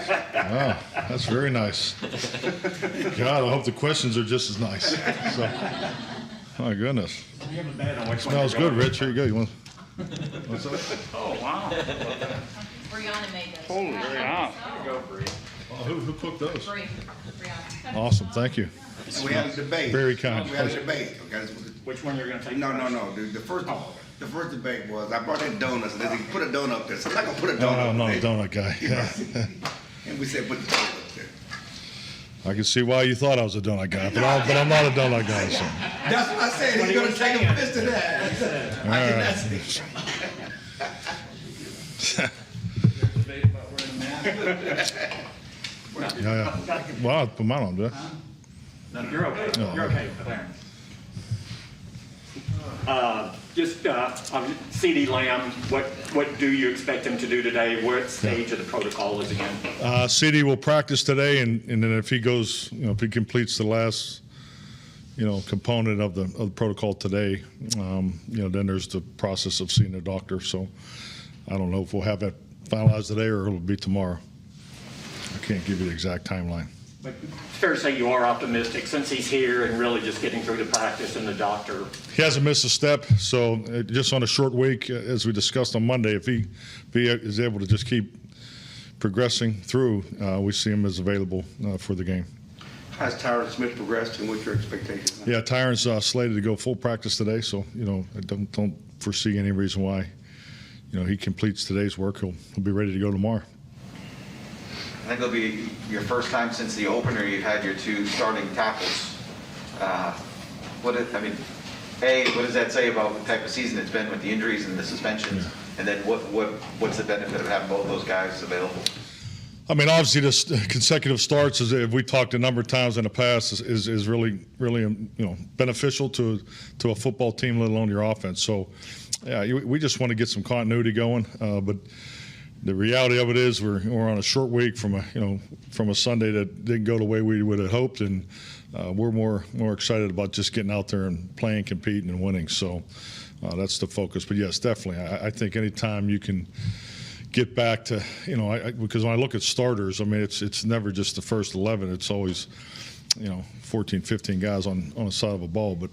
Wow, that's very nice. God, I hope the questions are just as nice. So, my goodness. We haven't bad on which one Smells you're good, going Rich. Here you go. You want? What's that? with. Oh, wow. Brianna made those. Holy cow. Oh, who cooked those? Brianna. Awesome. Thank you. We had a debate. Very kind. We had a debate, okay? Which one you're gonna take? No. The first debate was, I brought in donuts, and they said, put a donut up there. So I'm not gonna put a donut No, up no, there. donut guy. And we said, put the donut up there. I can see why you thought I was a donut guy, but I'm not a donut guy. So. That's what I said. He's gonna take a fist to that. I said, that's it. Yeah. Well, I'll put mine on, do I? No, you're okay. No. You're okay, Clarence. C.D. Lamb, what do you expect him to do today? What stage of the protocol is he in? CD will practice today, and then if he goes, if he completes the last, component of the protocol today, then there's the process of seeing the doctor. So I don't know if we'll have that finalized today or it'll be tomorrow. I can't give you the exact timeline. But it's fair to say you are optimistic since he's here and really just getting through the practice and the doctor. He hasn't missed a step, so just on a short week, as we discussed on Monday, if he is able to just keep progressing through, we see him as available for the game. Has Tyron Smith progressed, and what's your expectations? Yeah, Tyron's slated to go full practice today, so I don't foresee any reason why he completes today's work. He'll be ready to go tomorrow. I think it'll be your first time since the opener you've had your two starting tackles. What does that say about the type of season it's been with the injuries and the suspensions? Yeah. And then what's the benefit of having both those guys available? I mean, obviously, this consecutive starts, as we talked a number of times in the past, is really beneficial to a football team, let alone your offense. So, yeah, we just want to get some continuity going, but the reality of it is we're on a short week from a Sunday that didn't go the way we would have hoped, and we're more excited about just getting out there and playing, competing, and winning. So that's the focus. But yes, definitely, I think anytime you can get back to because when I look at starters, I mean it's never just the first 11. It's always 14, 15 guys on the side of a ball, but.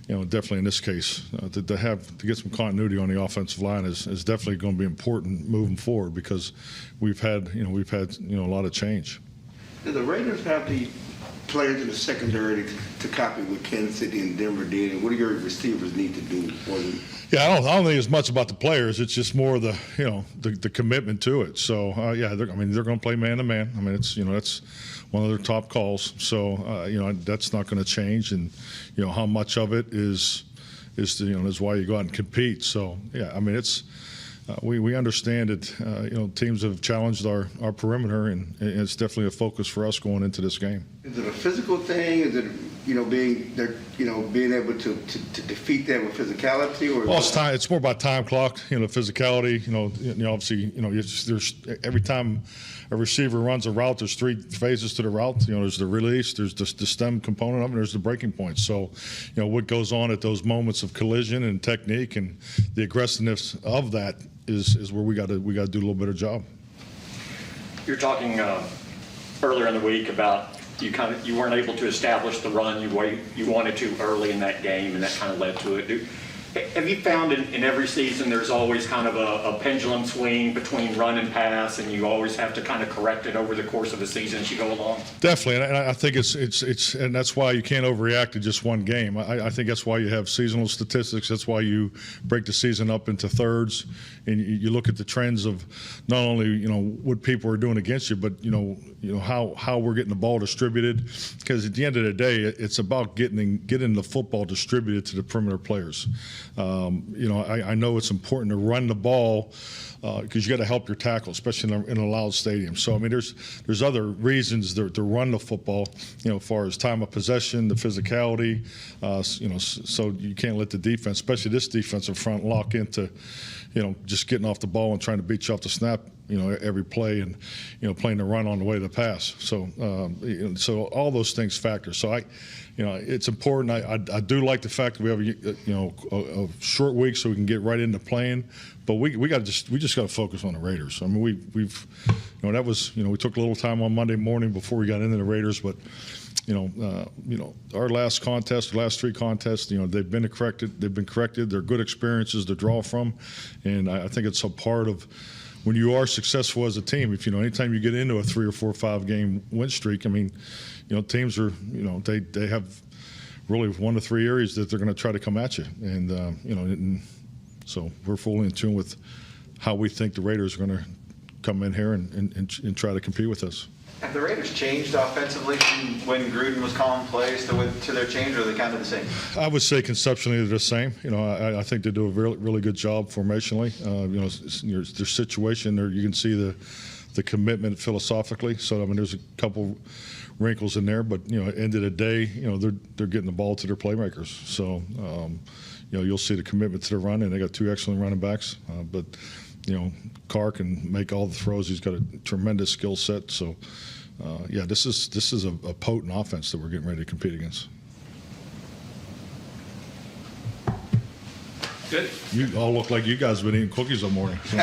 Definitely in this case, to get some continuity on the offensive line is definitely going to be important moving forward because we've had a lot of change. Do the Raiders have the players in the secondary to copy what Kansas City and Denver did, and what do your receivers need to do for them? Yeah, I don't think it's much about the players. It's just more the the commitment to it. So they're going to play man to man. I mean, that's one of their top calls. So that's not going to change. And how much of it is why you go out and compete. So yeah, I mean it's we understand it. Teams have challenged our perimeter, and it's definitely a focus for us going into this game. Is it a physical thing? Is it being able to defeat them with physicality, or well, it's more about time clock. Physicality. Obviously, there's every time a receiver runs a route, there's three phases to the route. There's the release, there's the stem component of it, and there's the breaking point. So, what goes on at those moments of collision and technique and the aggressiveness of that is where we got to do a little better job. You're talking earlier in the week about you weren't able to establish the run you wanted to early in that game, and that kind of led to it. Have you found in every season there's always kind of a pendulum swing between run and pass, and you always have to kind of correct it over the course of the season as you go along? Definitely, and I think it's and that's why you can't overreact to just one game. I think that's why you have seasonal statistics. That's why you break the season up into thirds, and you look at the trends of not only what people are doing against you, but how we're getting the ball distributed. Because at the end of the day, it's about getting the football distributed to the perimeter players. I know it's important to run the ball because you got to help your tackle, especially in a loud stadium. So I mean, there's other reasons to run the football, as far as time of possession, the physicality. So you can't let the defense, especially this defensive front, lock into, just getting off the ball and trying to beat you off the snap. every play and, playing the run on the way to the pass. So, so all those things factor. So it's important. I do like the fact that we have a short week so we can get right into playing. But we just got to focus on the Raiders. I mean, we've that was we took a little time on Monday morning before we got into the Raiders, but our last contest, the last three contests, they've been corrected. They've been corrected. They're good experiences to draw from, and I think it's a part of when you are successful as a team. If anytime you get into a 3 or 4 or 5 game win streak, I mean, teams are they have really 1 to 3 areas that they're going to try to come at you, and and so we're fully in tune with how we think the Raiders are going to come in here and try to compete with us. Have the Raiders changed offensively from when Gruden was calling plays to their change, or are they kind of the same? I would say conceptually they're the same. I think they do a really, really good job formationally. Their situation there, you can see the commitment philosophically. So I mean, there's a couple wrinkles in there, but at the end of the day, they're getting the ball to their playmakers. So you'll see the commitment to the run, and they got 2 excellent running backs. But Carr can make all the throws. He's got a tremendous skill set. So, this is a potent offense that we're getting ready to compete against. Good. You all look like you guys have been eating cookies all morning. So.